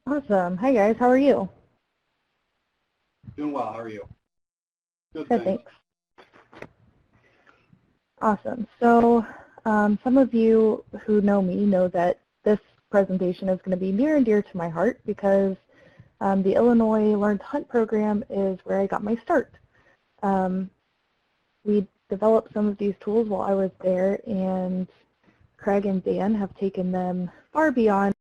Awesome. Hi guys, how are you? Doing well. How are you? Good, thanks. Awesome. So some of you who know me know that this presentation is going to be near and dear to my heart because the Illinois Learn to Hunt program is where I got my start. We developed some of these tools while I was there, and Craig and Dan have taken them far beyond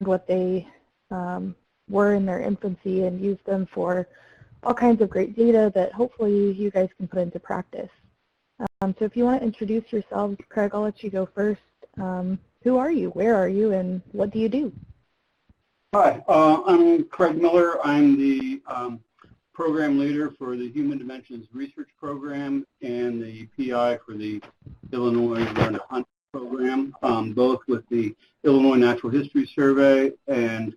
what they were in their infancy and used them for all kinds of great data that hopefully you guys can put into practice. So if you want to introduce yourselves, Craig, I'll let you go first. Who are you, where are you, and what do you do? Hi, I'm Craig Miller. I'm the program leader for the Human Dimensions Research Program and the PI for the Illinois Learn to Hunt program, both with the Illinois Natural History Survey, and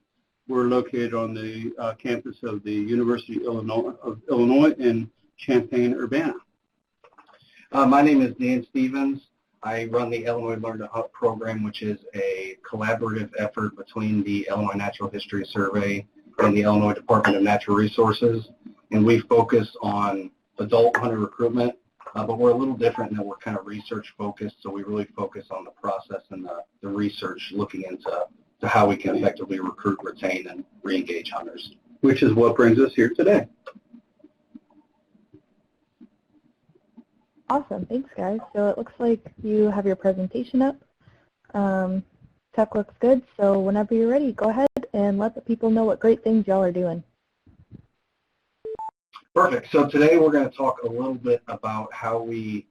we're located on the campus of the University of Illinois in Champaign-Urbana. My name is Dan Stevens. I run the Illinois Learn to Hunt program, which is a collaborative effort between the Illinois Natural History Survey and the Illinois Department of Natural Resources. And we focus on adult hunter recruitment, but we're a little different in that we're kind of research focused, so we really focus on the process and the research looking into how we can effectively recruit, retain, and re-engage hunters. Which is what brings us here today. Awesome, thanks guys. So it looks like you have your presentation up. Tech looks good, so whenever you're ready, go ahead and let the people know what great things y'all are doing. Perfect. So today we're going to talk a little bit about how we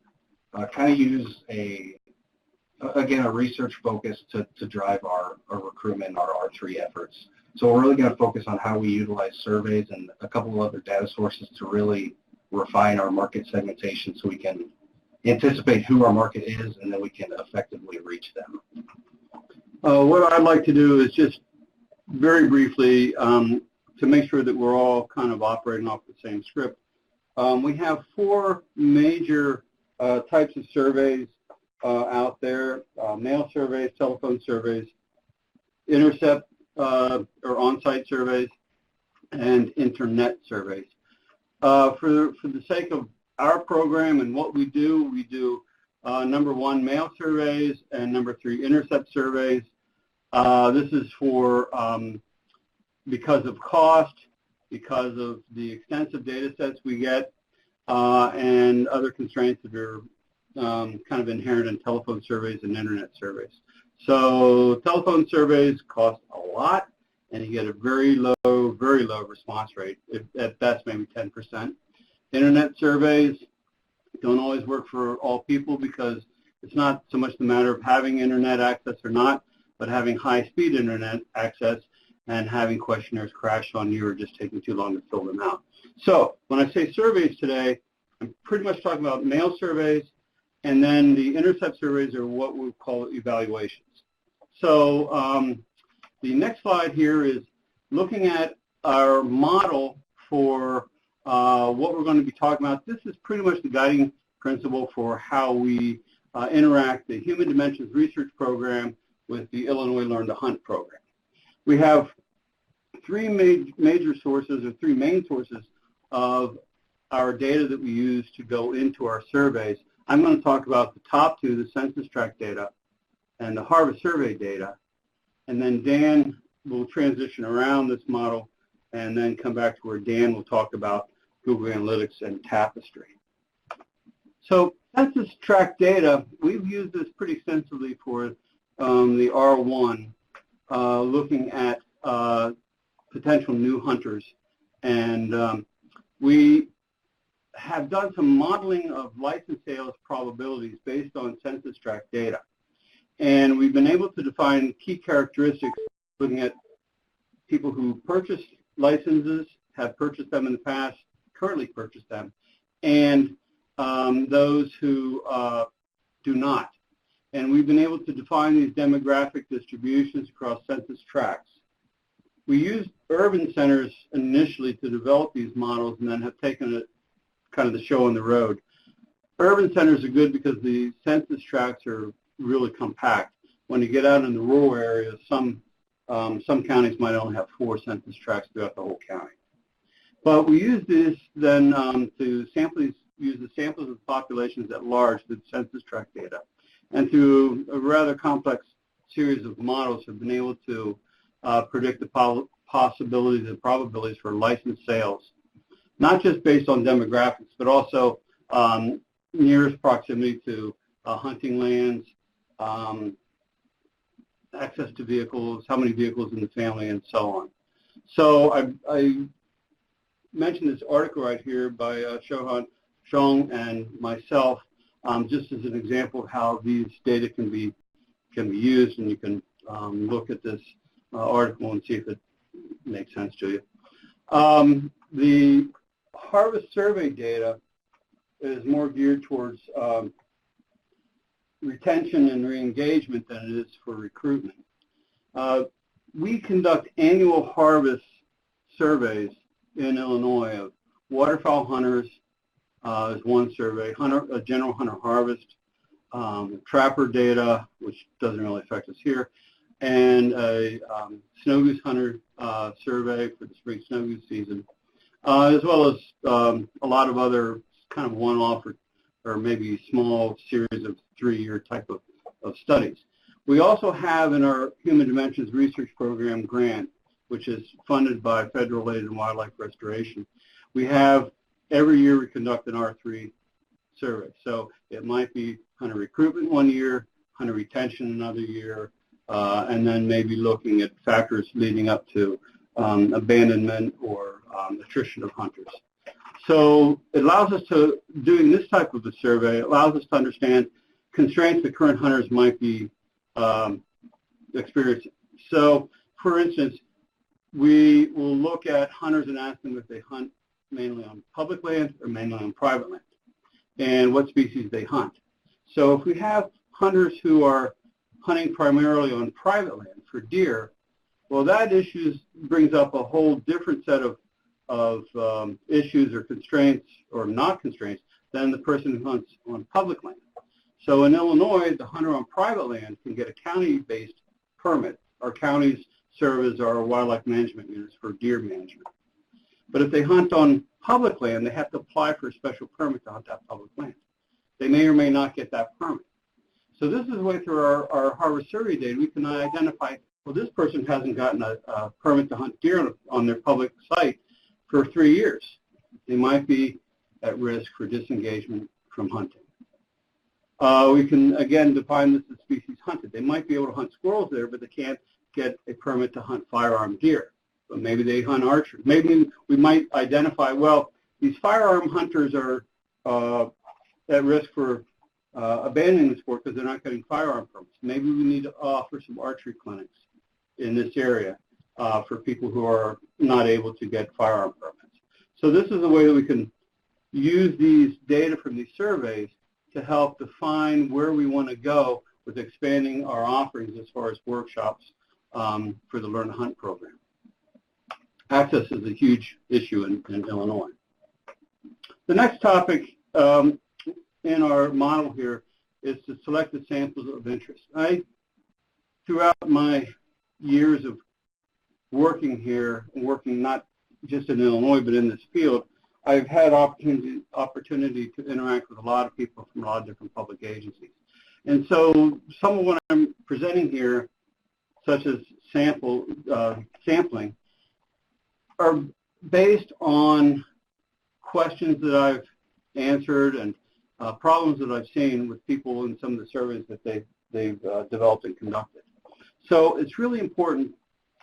kind of use a research focus to drive our recruitment, our R3 efforts. So we're really going to focus on how we utilize surveys and a couple of other data sources to really refine our market segmentation so we can anticipate who our market is and then we can effectively reach them. What I'd like to do is just very briefly to make sure that we're all kind of operating off the same script. We have four major types of surveys out there: mail surveys, telephone surveys, intercept or on-site surveys, and internet surveys. For the sake of our program and what we do number one, mail surveys, and number three, intercept surveys. This is for because of cost, because of the extensive data sets we get, and other constraints that are kind of inherent in telephone surveys and internet surveys. So telephone surveys cost a lot, and you get a very low response rate, at best maybe 10%. Internet surveys don't always work for all people because it's not so much the matter of having internet access or not, but having high-speed internet access and having questionnaires crash on you or just taking too long to fill them out. So when I say surveys today, I'm pretty much talking about mail surveys, and then the intercept surveys are what we call evaluations. So the next slide here is looking at our model for what we're going to be talking about. This is pretty much the guiding principle for how we interact the Human Dimensions Research Program with the Illinois Learn to Hunt program. We have three major sources, or three main sources of our data that we use to go into our surveys. I'm going to talk about the top two, the census tract data and the harvest survey data, and then Dan will transition around this model and then come back to where Dan will talk about Google Analytics and Tapestry. So census tract data, we've used this pretty extensively for the R1, looking at potential new hunters. And we have done some modeling of license sales probabilities based on census tract data. And we've been able to define key characteristics looking at people who purchased licenses, have purchased them in the past, currently purchase them, and those who do not. And we've been able to define these demographic distributions across census tracts. We used urban centers initially to develop these models and then have taken it kind of the show on the road. Urban centers are good because the census tracts are really compact. When you get out in the rural areas, some counties might only have 4 census tracts throughout the whole county. But we use this then to use the samples of populations at large, the census tract data, and through a rather complex series of models have been able to predict the possibilities and probabilities for licensed sales, not just based on demographics, but also nearest proximity to hunting lands, access to vehicles, how many vehicles in the family, and so on. So I mentioned this article right here by Shohan Shong and myself, just as an example of how these data can be used, and you can look at this article and see if it makes sense to you. The harvest survey data is more geared towards retention and re-engagement than it is for recruitment. We conduct annual harvest surveys in Illinois of waterfowl hunters is one survey, a general hunter harvest, trapper data, which doesn't really affect us here, and a snow goose hunter survey for the spring snow goose season, as well as a lot of other kind of one-off or maybe small series of 3-year type of studies. We also have in our Human Dimensions Research Program grant, which is funded by Federal Aid and Wildlife Restoration. We have, every year we conduct an R3 survey. So it might be hunter recruitment one year, hunter retention another year, and then maybe looking at factors leading up to abandonment or attrition of hunters. So it allows us to, doing this type of a survey, allows us to understand constraints that current hunters might be experiencing. So, for instance, we will look at hunters and ask them if they hunt mainly on public land or mainly on private land, and what species they hunt. So if we have hunters who are hunting primarily on private land for deer, well, that brings up a whole different set of issues or constraints, or not constraints, than the person who hunts on public land. So in Illinois, the hunter on private land can get a county-based permit. Our counties serve as our wildlife management units for deer management. But if they hunt on public land, they have to apply for a special permit to hunt that public land. They may or may not get that permit. So this is the way through our harvest survey data, we can identify, well, this person hasn't gotten a permit to hunt deer on their public site for 3 years. They might be at risk for disengagement from hunting. We can, again, define this as species hunted. They might be able to hunt squirrels there, but they can't get a permit to hunt firearm deer. But maybe they hunt archery. Maybe we might identify, well, these firearm hunters are at risk for abandoning the sport because they're not getting firearm permits. Maybe we need to offer some archery clinics in this area for people who are not able to get firearm permits. So this is a way that we can use these data from these surveys to help define where we want to go with expanding our offerings as far as workshops for the Learn to Hunt program. Access is a huge issue in Illinois. The next topic in our model here is to select the samples of interest. Throughout my years of working here, and working not just in Illinois but in this field, I've had opportunity to interact with a lot of people from a lot of different public agencies. And so some of what I'm presenting here, such as sampling, are based on questions that I've answered and problems that I've seen with people in some of the surveys that they've developed and conducted. So it's really important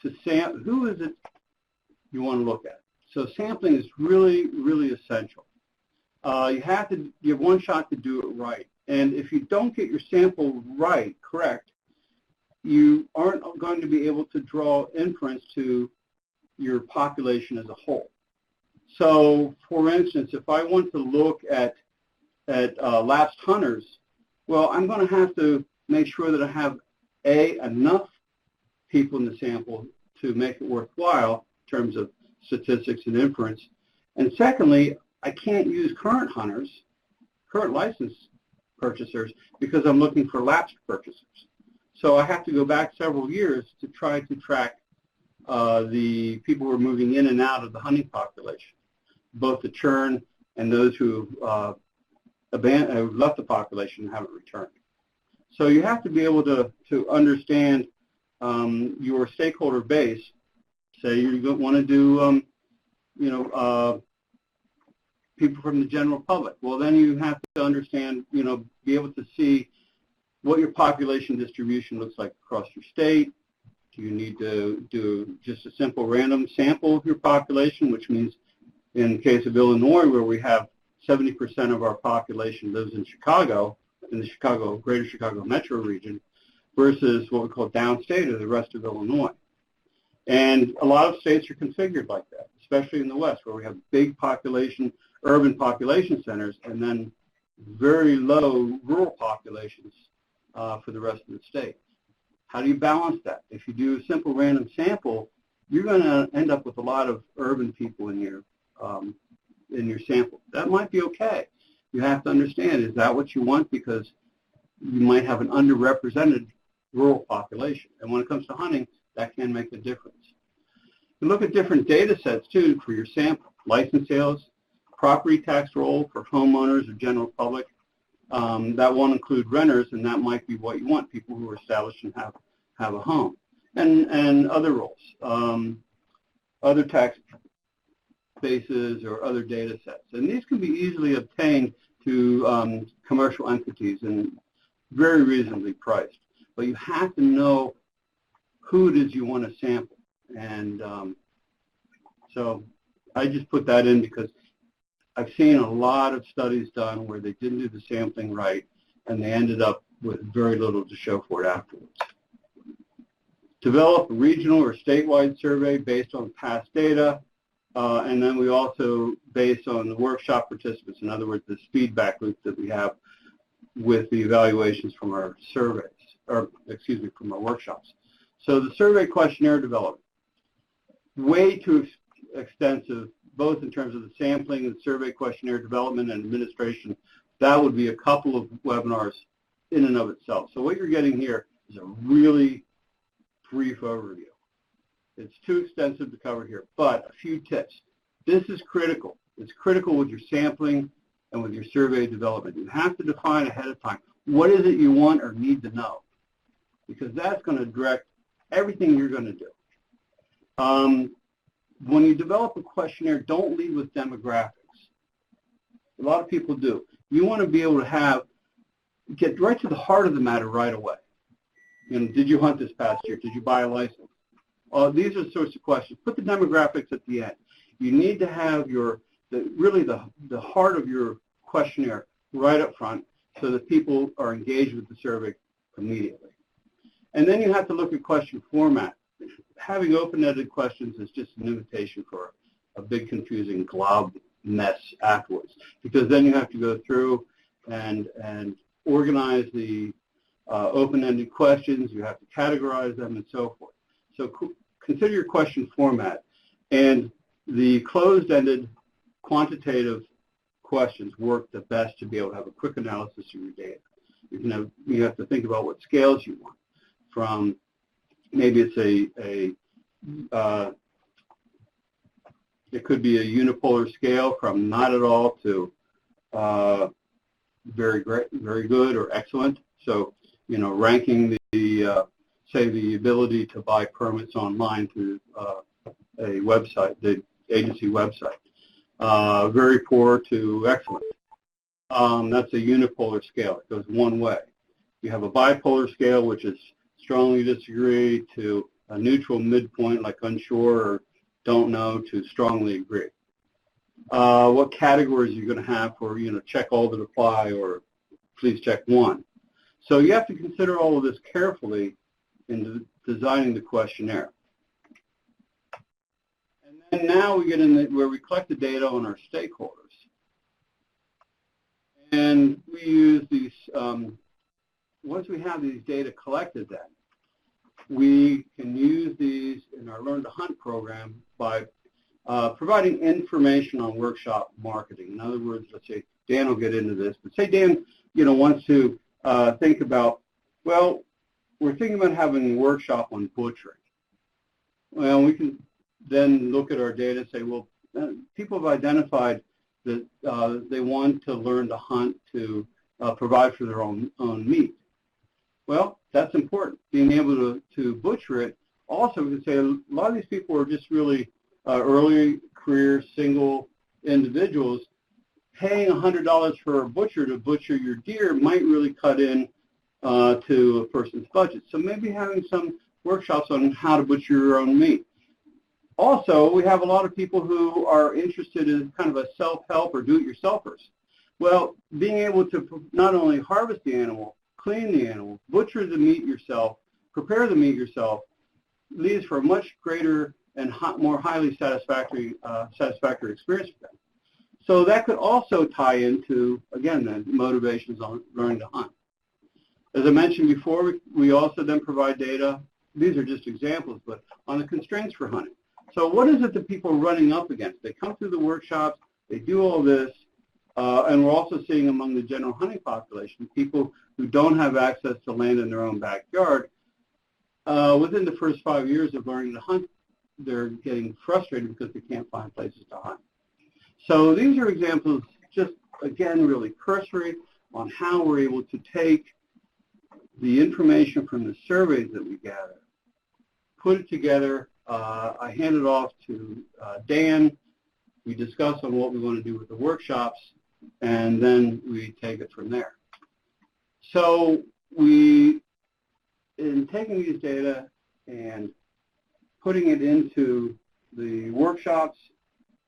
to who is it you want to look at. So sampling is really, really essential. You have one shot to do it right. And if you don't get your sample correct, you aren't going to be able to draw inference to your population as a whole. So, for instance, if I want to look at lapsed hunters, well, I'm going to have to make sure that I have, enough people in the sample to make it worthwhile terms of statistics and inference. And secondly, I can't use current hunters, current license purchasers, because I'm looking for lapsed purchasers. So I have to go back several years to try to track the people who are moving in and out of the hunting population, both the churn and those who have left the population and haven't returned. So you have to be able to understand your stakeholder base. Say you want to do, people from the general public. Well, then you have to understand, be able to see what your population distribution looks like across your state. Do you need to do just a simple random sample of your population, which means in the case of Illinois, where we have 70% of our population lives in Chicago, in the greater Chicago metro region, versus what we call downstate or the rest of Illinois. And a lot of states are configured like that, especially in the West, where we have big population, urban population centers, and then very low rural populations for the rest of the state. How do you balance that? If you do a simple random sample, you're going to end up with a lot of urban people in your sample. That might be okay. You have to understand, is that what you want? Because you might have an underrepresented rural population. And when it comes to hunting, that can make a difference. You look at different data sets, too, for your sample. License sales, property tax roll for homeowners or general public. That won't include renters, and that might be what you want, people who are established and have a home. And other rolls, other tax bases or other data sets. And these can be easily obtained to commercial entities and very reasonably priced. But you have to know who it is you want to sample. And so I just put that in because I've seen a lot of studies done where they didn't do the sampling right, and they ended up with very little to show for it afterwards. Develop a regional or statewide survey based on past data, and then we also base on the workshop participants, in other words, this feedback loop that we have with the evaluations from our surveys, or excuse me, from our workshops. So the survey questionnaire development, way too extensive, both in terms of the sampling and survey questionnaire development and administration. That would be a couple of webinars in and of itself. So what you're getting here is a really brief overview. It's too extensive to cover here, but a few tips. This is critical. It's critical with your sampling and with your survey development. You have to define ahead of time, what is it you want or need to know? Because that's going to direct everything you're going to do. When you develop a questionnaire, don't lead with demographics. A lot of people do. You want to be able to get right to the heart of the matter right away. Did you hunt this past year? Did you buy a license? These are the sorts of questions. Put the demographics at the end. You need to have really the heart of your questionnaire right up front so that people are engaged with the survey immediately. And then you have to look at question format. Having open-ended questions is just an invitation for a big confusing glob mess afterwards, because then you have to go through and organize the open-ended questions. You have to categorize them and so forth. So consider your question format, and the closed-ended quantitative questions work the best to be able to have a quick analysis of your data. You have to think about what scales you want. From maybe it's it could be a unipolar scale from not at all to very great, very good, or excellent. So, ranking say the ability to buy permits online through a website, the agency website, very poor to excellent. That's a unipolar scale. It goes one way. You have a bipolar scale, which is strongly disagree, to a neutral midpoint like unsure or don't know, to strongly agree. What categories are you going to have for, check all that apply or please check one? So you have to consider all of this carefully in designing the questionnaire. And then now we get in where we collect the data on our stakeholders. And we use these, once we have these data collected then, we can use these in our Learn to Hunt program by providing information on workshop marketing. In other words, let's say Dan will get into this, but say Dan, wants to think about, well, we're thinking about having a workshop on butchering. Well, we can then look at our data and say, well, people have identified that they want to learn to hunt to provide for their own meat. Well, that's important. Being able to butcher it. Also, we can say a lot of these people are just really early career single individuals. Paying $100 for a butcher to butcher your deer might really cut in to a person's budget. So maybe having some workshops on how to butcher your own meat. Also, we have a lot of people who are interested in kind of a self-help or do-it-yourselfers. Well, being able to not only harvest the animal, clean the animal, butcher the meat yourself, prepare the meat yourself, leads for a much greater and more highly satisfactory experience for them. So that could also tie into, again, the motivations on learning to hunt. As I mentioned before, we also then provide data. These are just examples, but on the constraints for hunting. So what is it that people are running up against? They come through the workshops, they do all this, and we're also seeing among the general hunting population, people who don't have access to land in their own backyard. Within the first 5 years of learning to hunt, they're getting frustrated because they can't find places to hunt. So these are examples, just again, really cursory on how we're able to take the information from the surveys that we gather, put it together. I hand it off to Dan. We discuss on what we want to do with the workshops, and then we take it from there. So in taking these data and putting it into the workshops,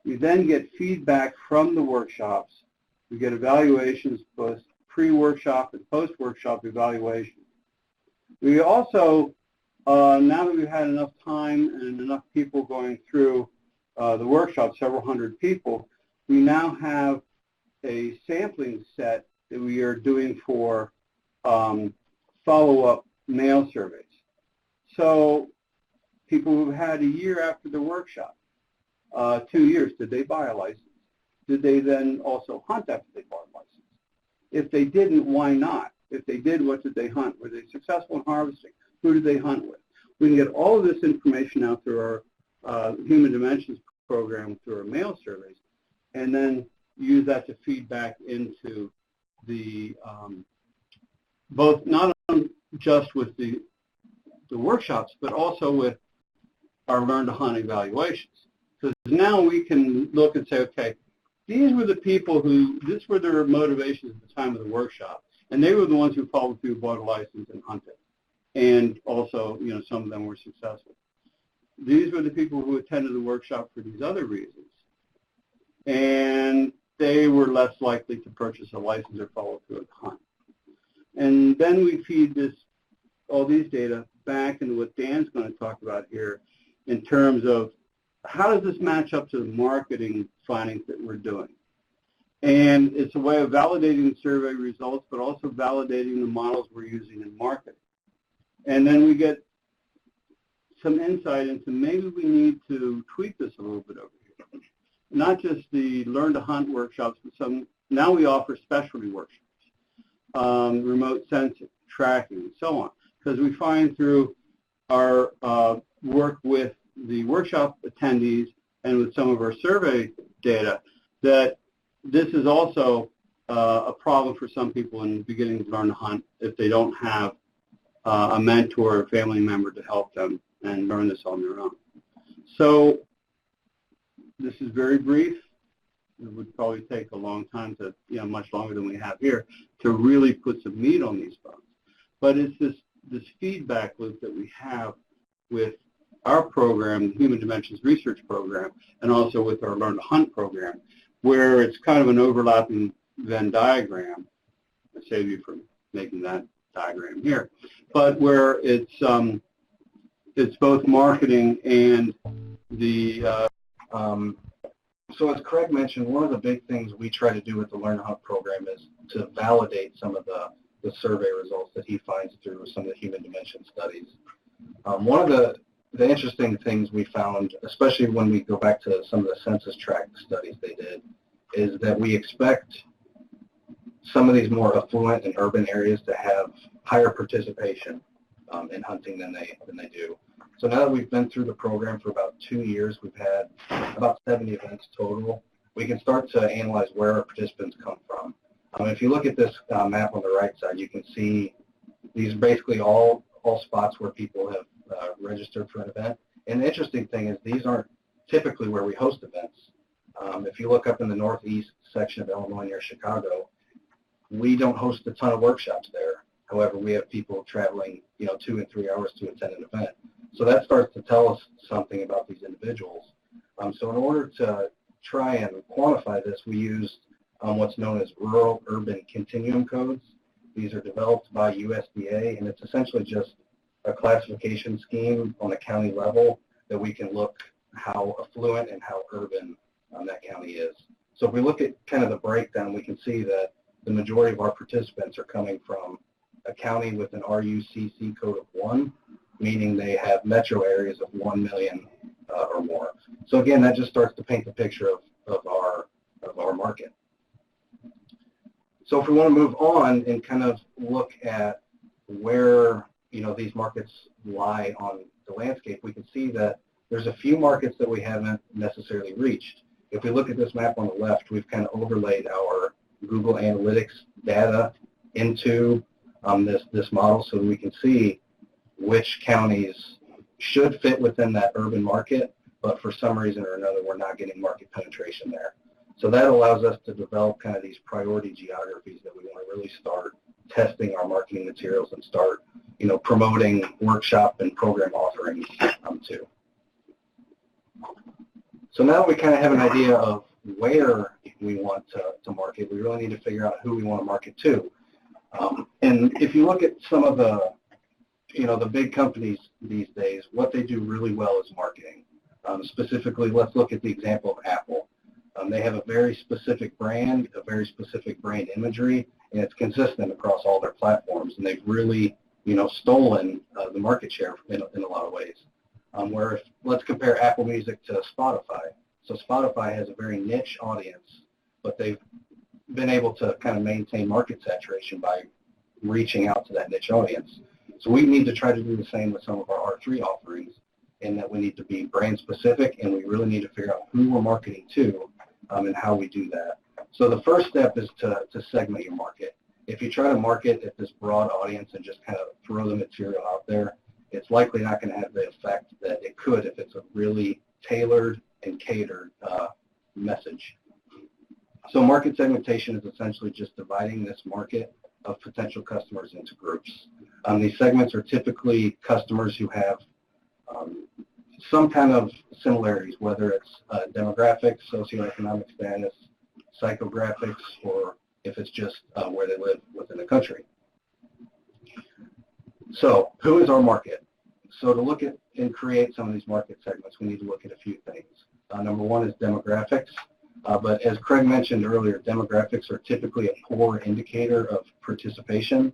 we then get feedback from the workshops. We get evaluations, both pre-workshop and post-workshop evaluations. We also, now that we've had enough time and enough people going through the workshop, several hundred people, we now have a sampling set that we are doing for follow-up mail surveys. So people who've had a year after the workshop, 2 years, did they buy a license? Did they then also hunt after they bought a license? If they didn't, why not? If they did, what did they hunt? Were they successful in harvesting? Who did they hunt with? We can get all of this information out through our Human Dimensions program, through our mail surveys, and then use that to feed back into the, both not just with the workshops, but also with our Learn to Hunt evaluations. Because now we can look and say, okay, these were the people who, this were their motivations at the time of the workshop, and they were the ones who followed through, bought a license, and hunted. And also, some of them were successful. These were the people who attended the workshop for these other reasons, and they were less likely to purchase a license or follow through a hunt. And then we feed all these data back into what Dan's going to talk about here in terms of how does this match up to the marketing findings that we're doing. And it's a way of validating the survey results, but also validating the models we're using in marketing. And then we get some insight into maybe we need to tweak this a little bit over here. Not just the Learn to Hunt workshops, but now we offer specialty workshops, remote sensing, tracking, and so on. Because we find through our work with the workshop attendees and with some of our survey data that this is also a problem for some people in beginning to learn to hunt if they don't have a mentor or family member to help them and learn this on their own. So this is very brief. It would probably take a long time to, much longer than we have here, to really put some meat on these bones. But it's this feedback loop that we have with our program, the Human Dimensions Research Program, and also with our Learn to Hunt program, where it's kind of an overlapping Venn diagram. I save you from making that diagram here, but where it's both marketing and the so as Craig mentioned, one of the big things we try to do with the Learn to Hunt program is to validate some of the survey results that he finds through some of the Human Dimension studies. One of the the interesting things we found, especially when we go back to some of the census tract studies they did, is that we expect some of these more affluent and urban areas to have higher participation in hunting than they do. So now that we've been through the program for about 2 years, we've had about 70 events total. We can start to analyze where our participants come from. If you look at this map on the right side, you can see these are basically all spots where people have registered for an event. And the interesting thing is these aren't typically where we host events. If you look up in the northeast section of Illinois near Chicago, we don't host a ton of workshops there. However, we have people traveling, 2 and 3 hours to attend an event. So that starts to tell us something about these individuals. So in order to try and quantify this, we used what's known as rural-urban continuum codes. These are developed by USDA, and it's essentially just a classification scheme on a county level that we can look how affluent and how urban that county is. So if we look at kind of the breakdown, we can see that the majority of our participants are coming from a county with an RUCC code of 1, meaning they have metro areas of 1 million or more. So again, that just starts to paint the picture of our market. So if we want to move on and kind of look at where these markets lie on the landscape, we can see that there's a few markets that we haven't necessarily reached. If we look at this map on the left, we've kind of overlaid our Google Analytics data into this model so that we can see which counties should fit within that urban market, but for some reason or another, we're not getting market penetration there. So that allows us to develop kind of these priority geographies that we want to really start testing our marketing materials and start, promoting workshop and program offerings to. So now we kind of have an idea of where we want to market. We really need to figure out who we want to market to. And if you look at some of the, the big companies these days, what they do really well is marketing. Specifically, let's look at the example of Apple. They have a very specific brand, a very specific brand imagery, and it's consistent across all their platforms. And they've really, stolen the market share in a lot of ways. Let's compare Apple Music to Spotify. So Spotify has a very niche audience, but they've been able to kind of maintain market saturation by reaching out to that niche audience. So we need to try to do the same with some of our R3 offerings, in that we need to be brand specific, and we really need to figure out who we're marketing to and how we do that. So the first step is to segment your market. If you try to market at this broad audience and just kind of throw the material out there, it's likely not going to have the effect that it could if it's a really tailored and catered message. So market segmentation is essentially just dividing this market of potential customers into groups. These segments are typically customers who have some kind of similarities, whether it's demographics, socioeconomic status, psychographics, or if it's just where they live within the country. So who is our market? So to look at and create some of these market segments, we need to look at a few things. Number one is demographics. But as Craig mentioned earlier, demographics are typically a poor indicator of participation.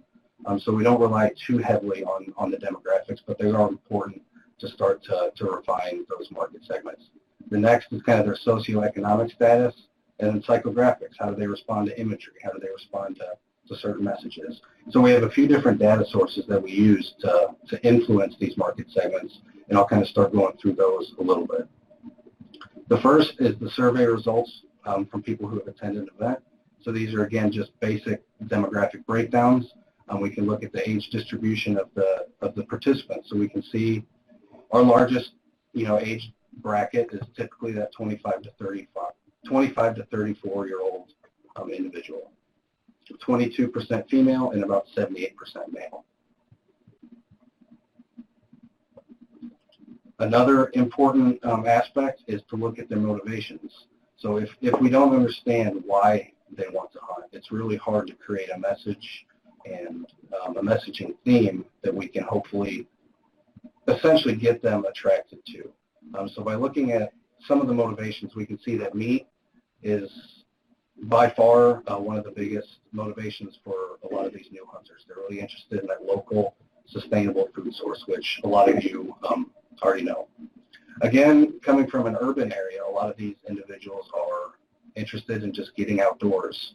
So we don't rely too heavily on the demographics, but they are important to start to refine those market segments. The next is kind of their socioeconomic status, and then psychographics. How do they respond to imagery? How do they respond to certain messages? So we have a few different data sources that we use to influence these market segments, and I'll kind of start going through those a little bit. The first is the survey results from people who have attended an event. So these are, again, just basic demographic breakdowns. We can look at the age distribution of the participants. So we can see our largest, age bracket is typically that 25 to 34-year-old individual. 22% female and about 78% male. Another important aspect is to look at their motivations. So if we don't understand why they want to hunt, it's really hard to create a message and a messaging theme that we can hopefully essentially get them attracted to. So by looking at some of the motivations, we can see that meat is by far one of the biggest motivations for a lot of these new hunters. They're really interested in that local, sustainable food source, which a lot of you already know. Again, coming from an urban area, a lot of these individuals are interested in just getting outdoors.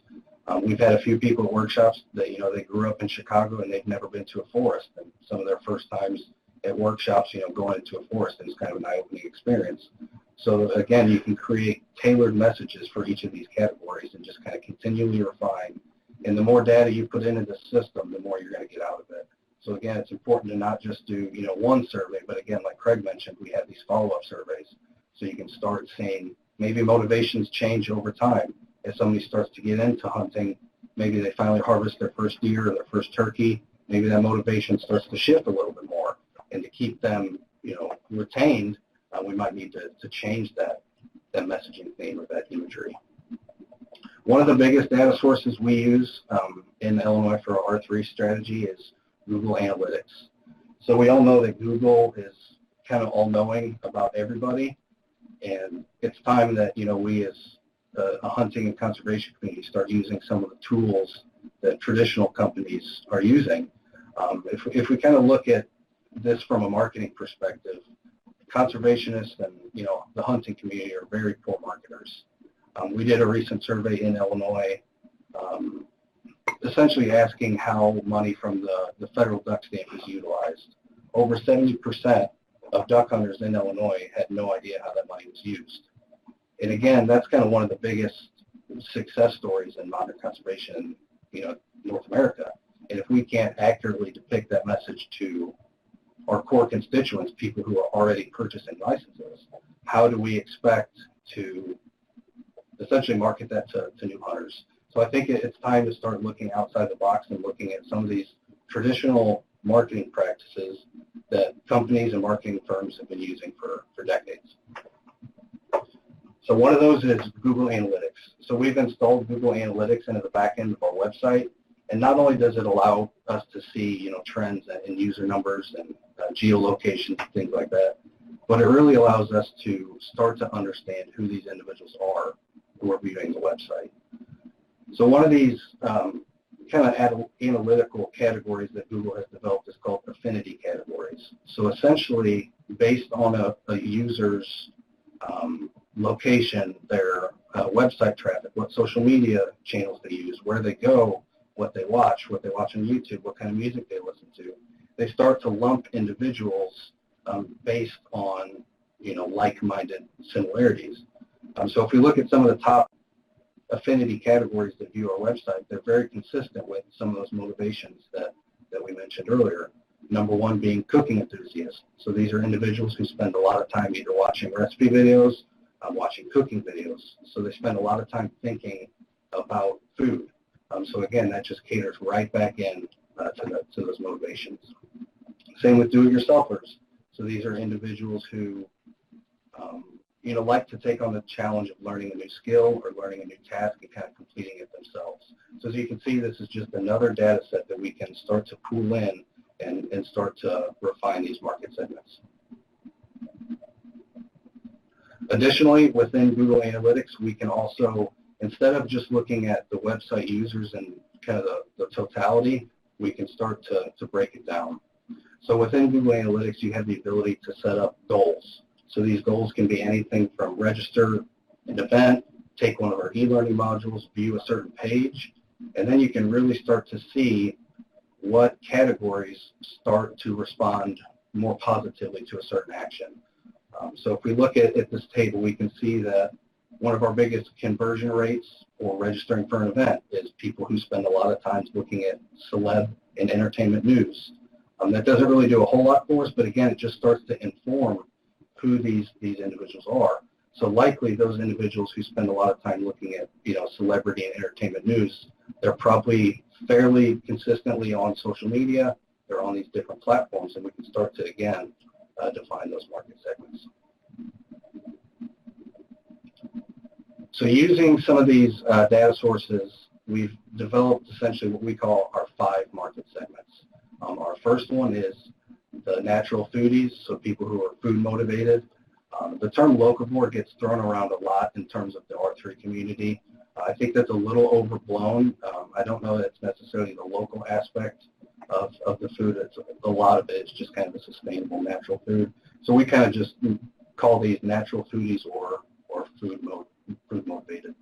We've had a few people at workshops that, they grew up in Chicago and they've never been to a forest. And some of their first times at workshops, going into a forest is kind of an eye-opening experience. So again, you can create tailored messages for each of these categories and just kind of continually refine. And the more data you put into the system, the more you're going to get out of it. So again, it's important to not just do, one survey, but again, like Craig mentioned, we have these follow-up surveys. So you can start seeing maybe motivations change over time. If somebody starts to get into hunting, maybe they finally harvest their first deer or their first turkey, maybe that motivation starts to shift a little bit more. And to keep them, retained, we might need to change that messaging theme or that imagery. One of the biggest data sources we use in Illinois for our R3 strategy is Google Analytics. So we all know that Google is kind of all-knowing about everybody, and it's time that, we as a hunting and conservation community start using some of the tools that traditional companies are using. If we kind of look at this from a marketing perspective, conservationists and, the hunting community are very poor marketers. We did a recent survey in Illinois essentially asking how money from the federal duck stamp is utilized. Over 70% of duck hunters in Illinois had no idea how that money was used. And again, that's kind of one of the biggest success stories in modern conservation in, North America. And if we can't accurately depict that message to our core constituents, people who are already purchasing licenses, how do we expect to essentially market that to new hunters? So I think it's time to start looking outside the box and looking at some of these traditional marketing practices that companies and marketing firms have been using for decades. So one of those is Google Analytics. So we've installed Google Analytics into the back end of our website, and not only does it allow us to see, trends and user numbers and geolocations and things like that, but it really allows us to start to understand who these individuals are who are viewing the website. So one of these kind of analytical categories that Google has developed is called affinity categories. So essentially, based on a user's location, their website traffic, what social media channels they use, where they go, what they watch on YouTube, what kind of music they listen to, they start to lump individuals based on, like-minded similarities. So if we look at some of the top affinity categories that view our website, they're very consistent with some of those motivations that we mentioned earlier. Number one being cooking enthusiasts. So these are individuals who spend a lot of time either watching recipe videos, watching cooking videos. So they spend a lot of time thinking about food. So again, that just caters right back in to those motivations. Same with do-it-yourselfers. So these are individuals who like to take on the challenge of learning a new skill or learning a new task and kind of completing it themselves. So as you can see, this is just another data set that we can start to pool in and start to refine these market segments. Additionally, within Google Analytics, we can also, instead of just looking at the website users and kind of the totality, we can start to break it down. So within Google Analytics, you have the ability to set up goals. So these goals can be anything from register an event, take one of our e-learning modules, view a certain page, and then you can really start to see what categories start to respond more positively to a certain action. So if we look at this table, we can see that one of our biggest conversion rates for registering for an event is people who spend a lot of time looking at celeb and entertainment news. That doesn't really do a whole lot for us, but again, it just starts to inform who these individuals are. So likely those individuals who spend a lot of time looking at, celebrity and entertainment news, they're probably fairly consistently on social media, they're on these different platforms, and we can start to, again, define those market segments. So using some of these data sources, we've developed essentially what we call our 5 market segments. Our first one is the natural foodies, so people who are food motivated. The term locavore gets thrown around a lot in terms of the R3 community. I think that's a little overblown. I don't know that it's necessarily the local aspect of the food. It's a lot of it is just kind of a sustainable natural food. So we kind of just call these natural foodies or food motivated.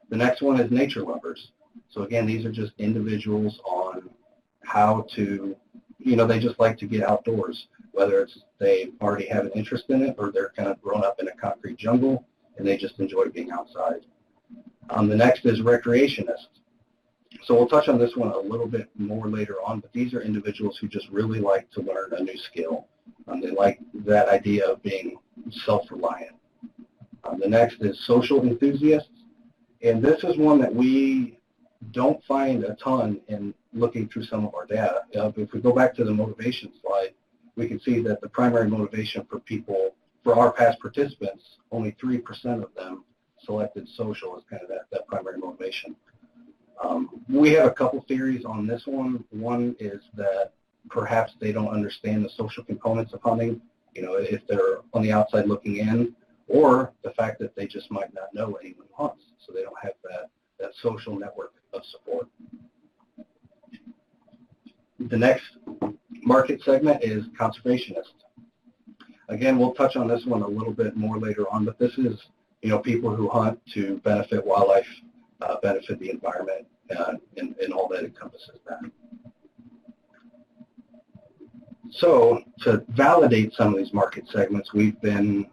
The next one is nature lovers. So again, these are just individuals on how to, they just like to get outdoors, whether it's they already have an interest in it or they're kind of grown up in a concrete jungle and they just enjoy being outside. The next is recreationists. So we'll touch on this one a little bit more later on, but these are individuals who just really like to learn a new skill. They like that idea of being self-reliant. The next is social enthusiasts, and this is one that we don't find a ton in looking through some of our data. If we go back to the motivation slide, we can see that the primary motivation for people, for our past participants, only 3% of them selected social as kind of that primary motivation. We have a couple theories on this one. One is that perhaps they don't understand the social components of hunting, if they're on the outside looking in, or the fact that they just might not know anyone who hunts, so they don't have that social network of support. The next market segment is conservationists. Again, we'll touch on this one a little bit more later on, but this is, people who hunt to benefit wildlife, benefit the environment, and all that encompasses that. So to validate some of these market segments, we've been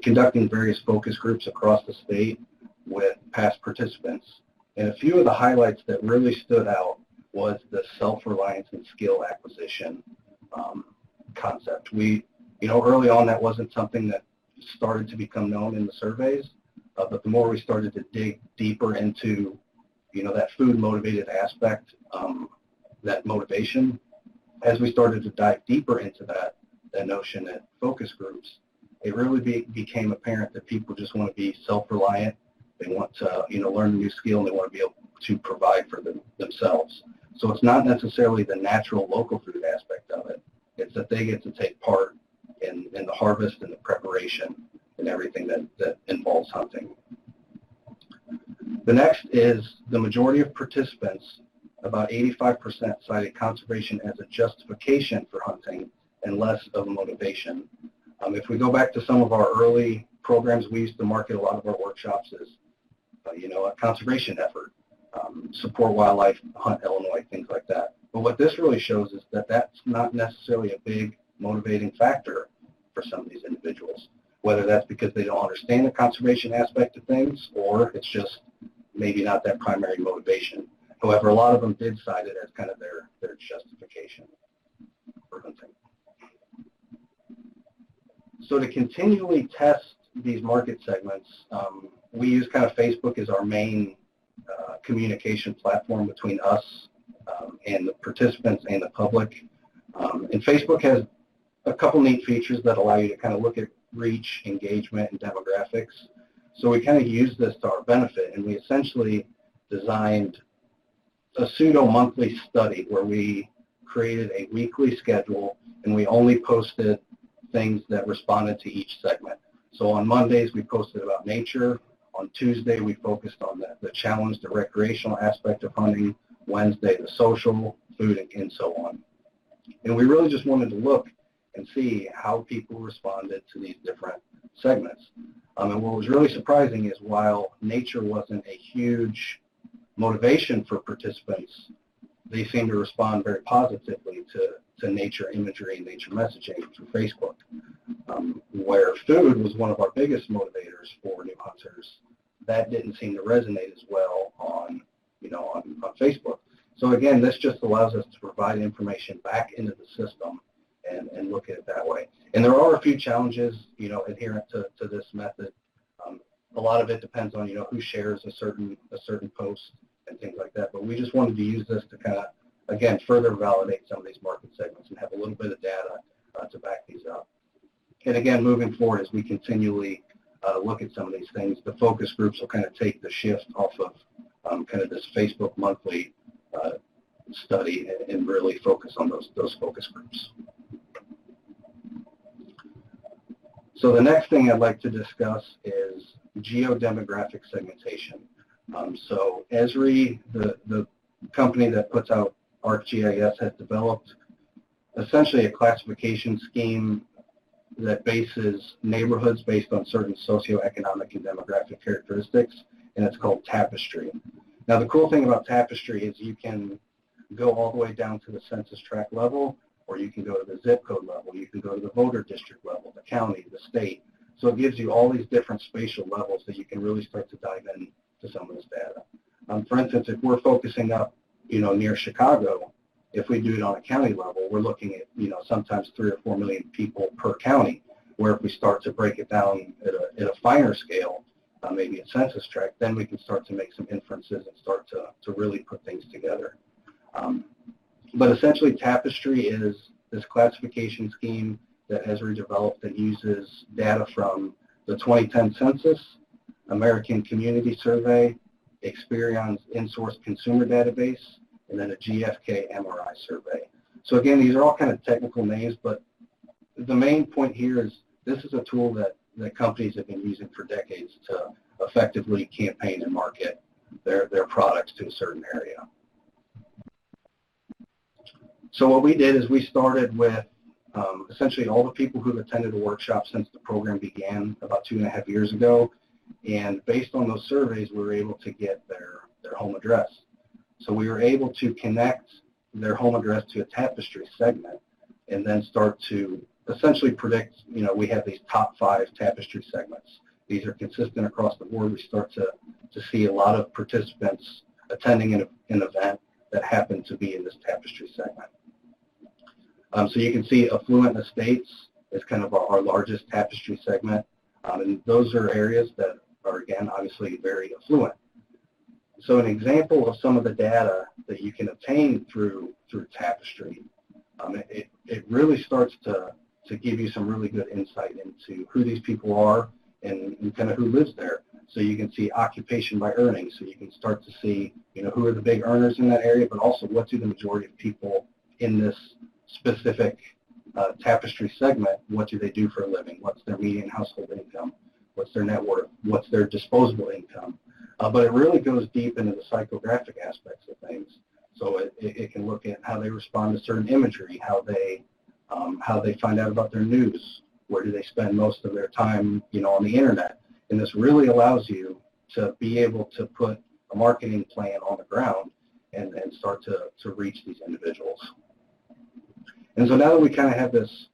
conducting various focus groups across the state with past participants. And a few of the highlights that really stood out was the self-reliance and skill acquisition concept. Early on that wasn't something that started to become known in the surveys, but the more we started to dig deeper into, that food-motivated aspect, that motivation, as we started to dive deeper into that notion at focus groups, it really became apparent that people just want to be self-reliant. They want to, learn a new skill, and they want to be able to provide for themselves. So it's not necessarily the natural local food aspect of it. It's that they get to take part in the harvest and the preparation and everything that involves hunting. The next is the majority of participants, about 85%, cited conservation as a justification for hunting and less of a motivation. If we go back to some of our early programs, we used to market a lot of our workshops as, a conservation effort, support wildlife, hunt Illinois, things like that. But what this really shows is that that's not necessarily a big motivating factor for some of these individuals, whether that's because they don't understand the conservation aspect of things or it's just maybe not that primary motivation. However, a lot of them did cite it as kind of their justification for hunting. So to continually test these market segments, we use kind of Facebook as our main communication platform between us and the participants and the public. And Facebook has a couple neat features that allow you to kind of look at reach, engagement, and demographics. So we kind of use this to our benefit, and we essentially designed a pseudo-monthly study where we created a weekly schedule and we only posted things that responded to each segment. So on Mondays we posted about nature, on Tuesday we focused on the challenge, the recreational aspect of hunting, Wednesday the social, food, and so on. And we really just wanted to look and see how people responded to these different segments. And what was really surprising is while nature wasn't a huge motivation for participants, they seem to respond very positively to nature imagery and nature messaging through Facebook. Where food was one of our biggest motivators for new hunters, that didn't seem to resonate as well on Facebook. So again, this just allows us to provide information back into the system and look at it that way. And there are a few challenges, inherent to this method. A lot of it depends on, who shares a certain post and things like that. But we just wanted to use this to kind of, again, further validate some of these market segments and have a little bit of data to back these up. And again, moving forward, as we continually look at some of these things, the focus groups will kind of take the shift off of kind of this Facebook monthly study and really focus on those focus groups. So the next thing I'd like to discuss is geodemographic segmentation. So Esri, the company that puts out ArcGIS, has developed essentially a classification scheme that bases neighborhoods based on certain socioeconomic and demographic characteristics, and it's called Tapestry. Now, the cool thing about Tapestry is you can go all the way down to the census tract level, or you can go to the zip code level, you can go to the voter district level, the county, the state. So it gives you all these different spatial levels that you can really start to dive into some of this data. For instance, if we're focusing up, near Chicago, if we do it on a county level, we're looking at, sometimes 3 or 4 million people per county, where if we start to break it down at a finer scale, maybe a census tract, then we can start to make some inferences and start to really put things together. But essentially, Tapestry is this classification scheme that Esri developed that uses data from the 2010 census, American Community Survey, Experian's in-source consumer database, and then a GfK MRI survey. So again, these are all kind of technical names, but the main point here is this is a tool that companies have been using for decades to effectively campaign and market their products to a certain area. So what we did is we started with essentially all the people who've attended a workshop since the program began about 2.5 years ago, and based on those surveys, we were able to get their home address. So we were able to connect their home address to a Tapestry segment and then start to essentially predict, we have these top 5 Tapestry segments. These are consistent across the board. We start to see a lot of participants attending an event that happened to be in this Tapestry segment. So you can see affluent estates is kind of our largest Tapestry segment, and those are areas that are, again, obviously very affluent. So an example of some of the data that you can obtain through Tapestry, it really starts to give you some really good insight into who these people are and kind of who lives there. So you can see occupation by earnings, so you can start to see, who are the big earners in that area, but also what do the majority of people in this specific Tapestry segment, what do they do for a living? What's their median household income? What's their net worth? What's their disposable income? But it really goes deep into the psychographic aspects of things. So it can look at how they respond to certain imagery, how they find out about their news, where do they spend most of their time, on the internet. And this really allows you to be able to put a marketing plan on the ground and start to reach these individuals. And so now that we kind of have this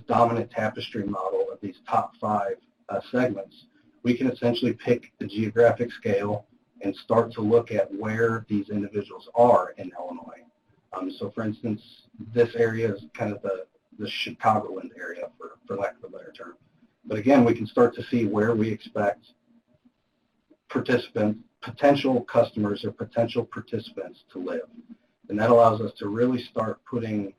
dominant Tapestry model of these top 5 segments, we can essentially pick the geographic scale and start to look at where these individuals are in Illinois. So for instance, this area is kind of the Chicagoland area, for lack of a better term. But again, we can start to see where we expect potential customers or potential participants to live. And that allows us to really start putting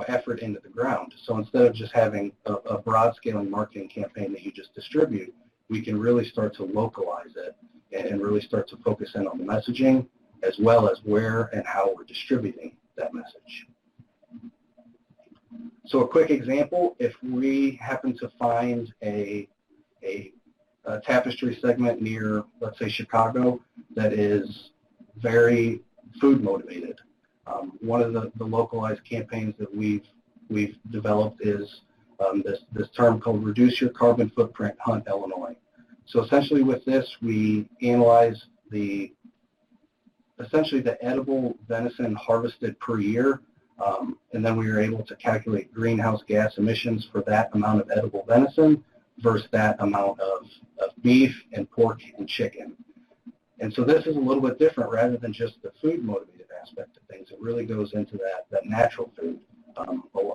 effort into the ground. So instead of just having a broad scaling marketing campaign that you just distribute, we can really start to localize it and really start to focus in on the messaging as well as where and how we're distributing that message. So a quick example, if we happen to find a Tapestry segment near, let's say, Chicago that is very food motivated, one of the localized campaigns that we've developed is this term called Reduce Your Carbon Footprint, Hunt Illinois. So essentially with this, we analyze essentially the edible venison harvested per year, and then we were able to calculate greenhouse gas emissions for that amount of edible venison versus that amount of beef and pork and chicken. And so this is a little bit different rather than just the food motivated aspect of things. It really goes into that natural food.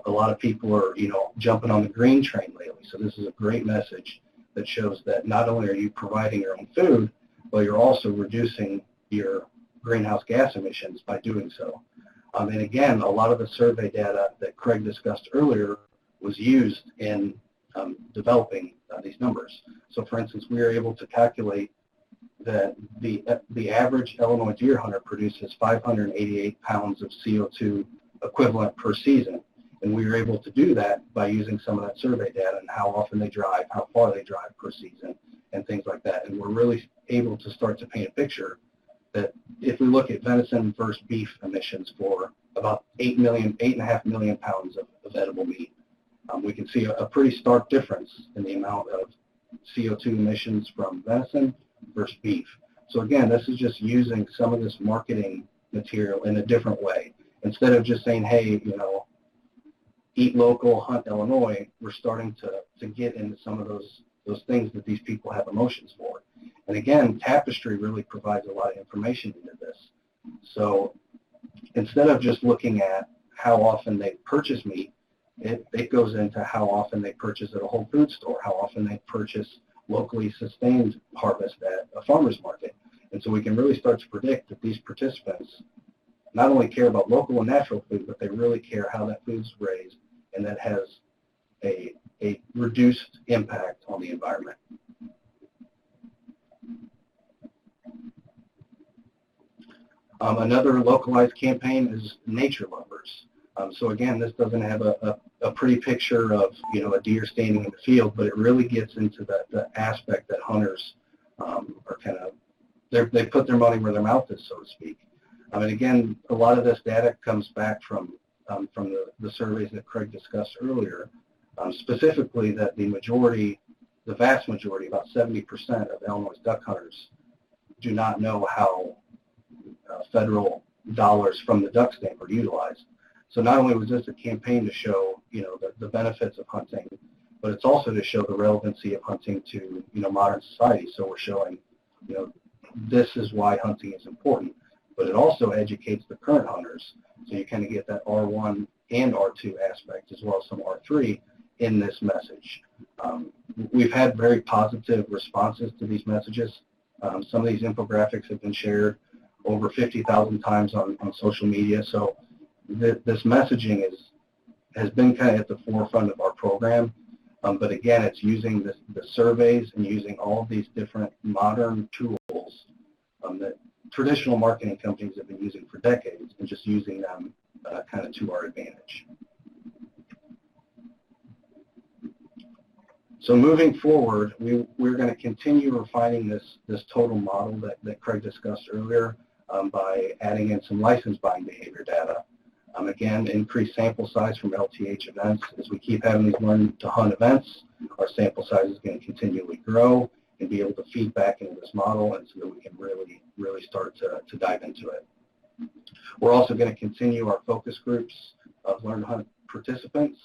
A lot of people are, jumping on the green train lately. So this is a great message that shows that not only are you providing your own food, but you're also reducing your greenhouse gas emissions by doing so. And again, a lot of the survey data that Craig discussed earlier was used in developing these numbers. So for instance, we were able to calculate that the average Illinois deer hunter produces 588 pounds of CO2 equivalent per season. And we were able to do that by using some of that survey data and how often they drive, how far they drive per season, and things like that. And we're really able to start to paint a picture that if we look at venison versus beef emissions for about 8.5 million pounds of edible meat, we can see a pretty stark difference in the amount of CO2 emissions from venison versus beef. So again, this is just using some of this marketing material in a different way. Instead of just saying, hey, you know, eat local, hunt Illinois, we're starting to get into some of those things that these people have emotions for. And again, Tapestry really provides a lot of information into this. So instead of just looking at how often they purchase meat, it goes into how often they purchase at a Whole Foods store, how often they purchase locally sustained harvest at a farmer's market. And so we can really start to predict that these participants not only care about local and natural food, but they really care how that food's raised, and that has a reduced impact on the environment. Another localized campaign is nature lovers. So again, this doesn't have a pretty picture of, you know, a deer standing in the field, but it really gets into the aspect that hunters are kind of, they put their money where their mouth is, so to speak. And again, a lot of this data comes back from the surveys that Craig discussed earlier, specifically that the vast majority, about 70% of Illinois duck hunters do not know how federal dollars from the duck stamp are utilized. So not only was this a campaign to show, you know, the benefits of hunting, but it's also to show the relevancy of hunting to, you know, modern society. So we're showing, you know, this is why hunting is important. But it also educates the current hunters. So you kind of get that R1 and R2 aspect, as well as some R3 in this message. We've had very positive responses to these messages. Some of these infographics have been shared over 50,000 times on social media. So this messaging has been kind of at the forefront of our program. But again, it's using the surveys and using all of these different modern tools that traditional marketing companies have been using for decades, and just using them kind of to our advantage. So moving forward, we're going to continue refining this total model that Craig discussed earlier by adding in some license buying behavior data. Again, increase sample size from LTH events. As we keep having these learn to hunt events, our sample size is going to continually grow and be able to feed back into this model, and so that we can really start to dive into it. We're also going to continue our focus groups of Learn to Hunt participants,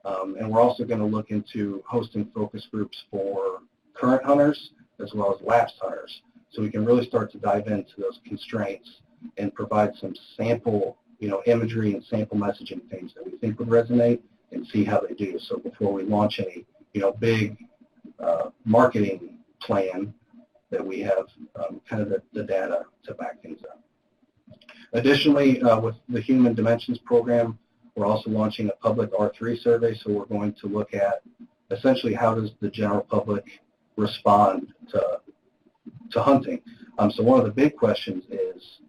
and we're also going to look into hosting focus groups for current hunters as well as lapsed hunters, so we can really start to dive into those constraints and provide some sample, you know, imagery and sample messaging things that we think would resonate, and see how they do. So before we launch any, you know, big marketing plan, that we have kind of the data to back things up. Additionally, with the Human Dimensions program, we're also launching a public R3 survey, so we're going to look at essentially how does the general public respond to hunting. So one of the big questions is,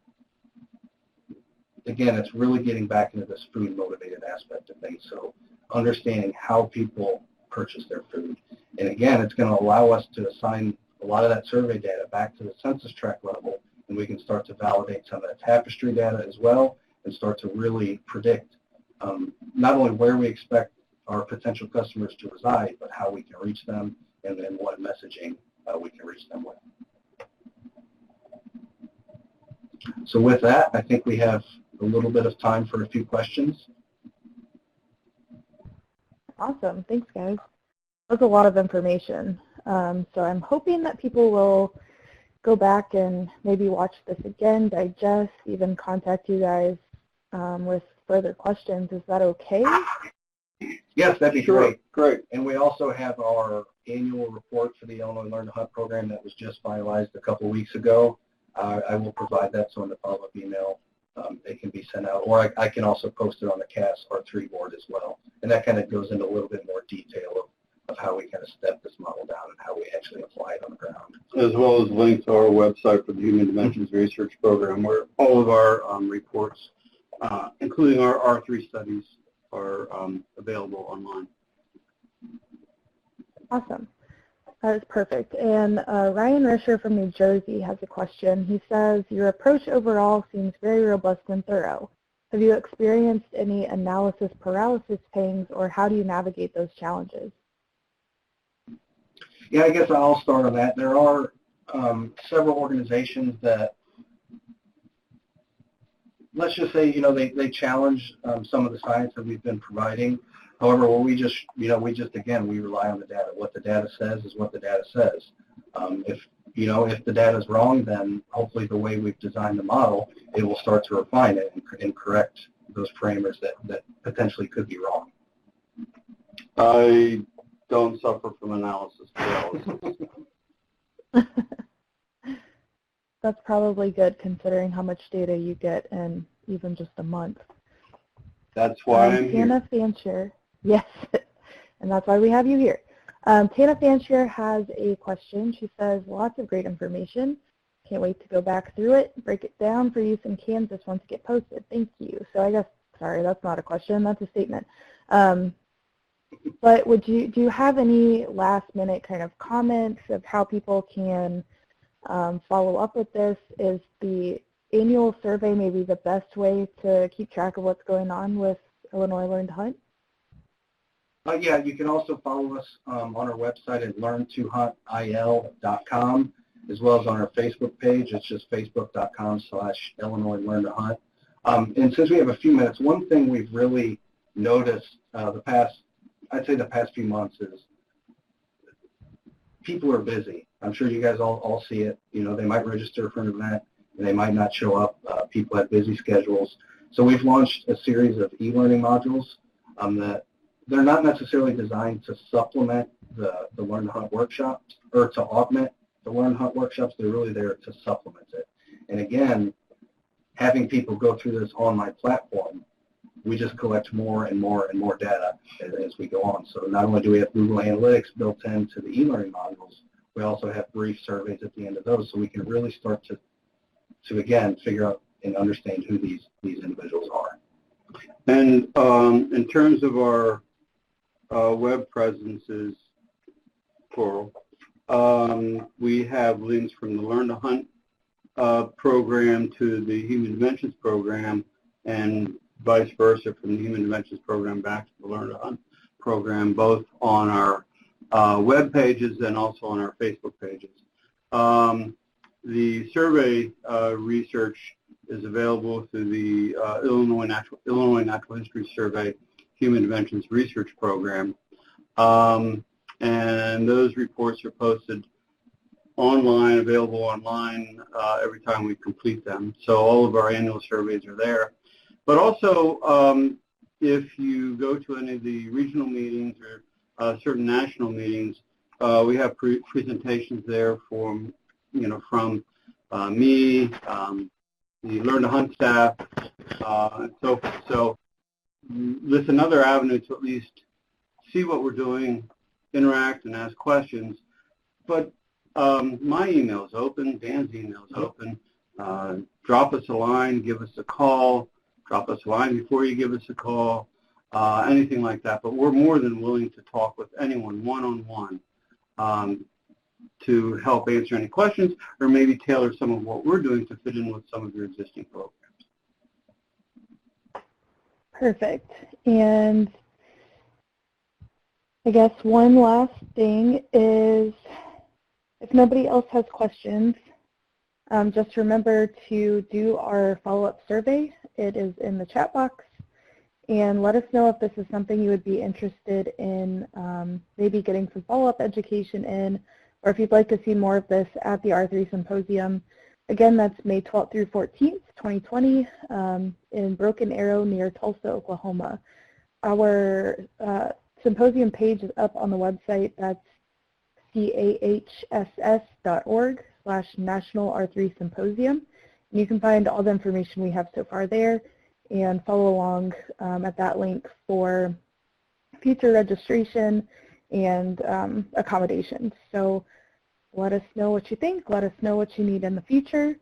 again, it's really getting back into this food-motivated aspect of things, so understanding how people purchase their food. And again, it's going to allow us to assign a lot of that survey data back to the census tract level, and we can start to validate some of that Tapestry data as well, and start to really predict not only where we expect our potential customers to reside, but how we can reach them, and then what messaging we can reach them with. So with that, I think we have a little bit of time for a few questions. Awesome. Thanks, guys. That's a lot of information. So I'm hoping that people will go back and maybe watch this again, digest, even contact you guys with further questions. Is that okay? Yes, that'd be great. Great. And we also have our annual report for the Illinois Learn to Hunt program that was just finalized a couple weeks ago. I will provide that, so in the follow-up email it can be sent out, or I can also post it on the CAS R3 board as well. And that kind of goes into a little bit more detail of how we kind of step this model down and how we actually apply it on the ground. As well as links to our website for the Human Dimensions Research Program, where all of our reports, including our R3 studies, are available online. Awesome. That is perfect. And Ryan Risher from New Jersey has a question. He says, your approach overall seems very robust and thorough. Have you experienced any analysis paralysis pangs, or how do you navigate those challenges? Yeah, I guess I'll start on that. There are several organizations that, let's just say, they challenge some of the science that we've been providing. However, we just again, we rely on the data. What the data says is what the data says. If the data is wrong, then hopefully the way we've designed the model, it will start to refine it and correct those parameters that potentially could be wrong. I don't suffer from analysis paralysis. That's probably good considering how much data you get in even just a month. That's why I'm here. Tana Fancher, yes, and that's why we have you here. Tana Fancher has a question. She says, lots of great information. Can't wait to go back through it, break it down for use in Kansas once it gets posted. Thank you. So I guess, sorry, that's not a question, that's a statement. But do you have any last minute kind of comments of how people can follow up with this? Is the annual survey maybe the best way to keep track of what's going on with Illinois Learn to Hunt? Yeah, you can also follow us on our website at learntohuntil.com, as well as on our Facebook page. It's just facebook.com/Illinois Learn to Hunt. And since we have a few minutes, one thing we've really noticed the past few months is people are busy. I'm sure you guys all see it. They might register for an event and they might not show up. People have busy schedules. So we've launched a series of e-learning modules that they're not necessarily designed to supplement the Learn to Hunt workshops or to augment the Learn to Hunt workshops. They're really there to supplement it. And again, having people go through this online platform, we just collect more and more and more data as we go on. So not only do we have Google Analytics built into the e-learning modules, we also have brief surveys at the end of those, so we can really start to again figure out and understand who these individuals are. And in terms of our web presences, plural, we have links from the Learn to Hunt program to the Human Dimensions program, and vice versa from the Human Dimensions program back to the Learn to Hunt program, both on our web pages and also on our Facebook pages. The survey research is available through the Illinois Natural History Survey Human Dimensions Research Program, and those reports are posted online, available online every time we complete them. So all of our annual surveys are there. But also, if you go to any of the regional meetings or certain national meetings, we have presentations there from me, the Learn to Hunt staff, and so forth. So there's another avenue to at least see what we're doing, interact, and ask questions. But my email is open, Dan's email is open. Drop us a line, give us a call, drop us a line before you give us a call, anything like that. But we're more than willing to talk with anyone one-on-one to help answer any questions or maybe tailor some of what we're doing to fit in with some of your existing programs. Perfect. And I guess one last thing is, if nobody else has questions, just remember to do our follow-up survey. It is in the chat box. And let us know if this is something you would be interested in maybe getting some follow-up education in, or if you'd like to see more of this at the R3 Symposium. Again, that's May 12th through 14th, 2020, in Broken Arrow near Tulsa, Oklahoma. Our symposium page is up on the website. That's cahss.org/National R3 Symposium. And you can find all the information we have so far there and follow along at that link for future registration and accommodations. So let us know what you think. Let us know what you need in the future.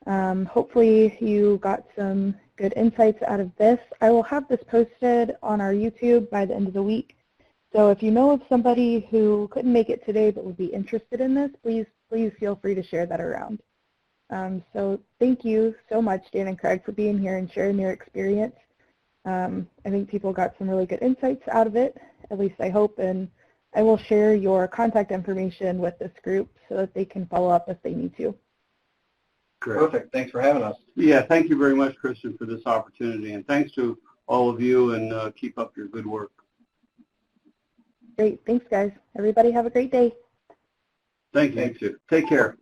Hopefully you got some good insights out of this. I will have this posted on our YouTube by the end of the week. So if you know of somebody who couldn't make it today but would be interested in this, please feel free to share that around. So thank you so much, Dan and Craig, for being here and sharing your experience. I think people got some really good insights out of it, at least I hope, and I will share your contact information with this group so that they can follow up if they need to. Great. Perfect. Thanks for having us. Yeah, thank you very much, Kristen, for this opportunity, and thanks to all of you, and keep up your good work. Great. Thanks, guys. Everybody have a great day. Thank you. You too. Take care.